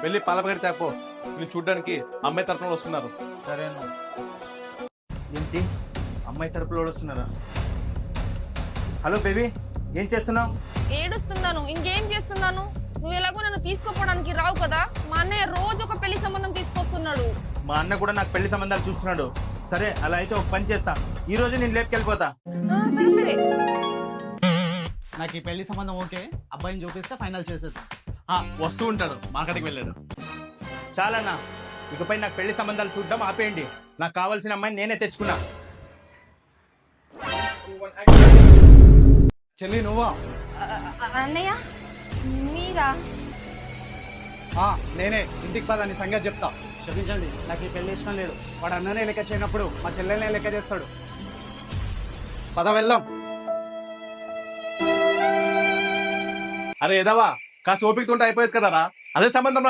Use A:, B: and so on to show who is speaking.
A: వెళ్ళి పాలపగడి తేపో. నేను చూడ్డానికి అమ్మాయి తరఫున వస్తున్నారు.
B: సరే అన్న. ఏంటి అమ్మాయి తరపులో వస్తున్నారా? హలో బేబీ, ఏం చేస్తున్నావు?
C: ఏడుస్తున్నాను. ఇంకేం చేస్తున్నాను? నువ్వు ఎలాగో నన్ను తీసుకోపోవడానికి రావు కదా. మా అన్నయ్య రోజు ఒక పెళ్లి సంబంధం తీసుకొస్తున్నాడు.
B: మా అన్న కూడా నాకు పెళ్లి సంబంధాలు చూస్తున్నాడు. సరే అలా అయితే ఒక పని చేస్తా, ఈ రోజు నేను లేపుకెళ్ళిపోతా.
C: సరే సరే.
D: నాకు ఈ పెళ్లి సంబంధం ఓకే, అబ్బాయిని చూపిస్తే ఫైనల్ చేసేద్దాం.
A: వస్తూ ఉంటాడు, మార్కెట్కి వెళ్ళాడు.
B: చాలన్నా, ఇకపై నాకు పెళ్లి సంబంధాలు చూడడం ఆపేయండి. నాకు కావాల్సిన అమ్మాయిని నేనే తెచ్చుకున్నా.
A: చెల్లి నువ్వా?
C: అన్నయ్య మీరా?
A: నేనే. ఇంటికి పద, నీ సంగతి చెప్తా.
D: క్షమించండి, నాకు ఈ పెళ్లి ఇష్టం లేదు. వాడు అన్ననే లెక్క చేయనప్పుడు మా చెల్లెలనే లెక్క చేస్తాడు.
A: పద వెళ్దాం. అరే ఎదవా, కాస్త ఓపికతో ఉంటే అయిపోయేది కదరా. అదే సంబంధం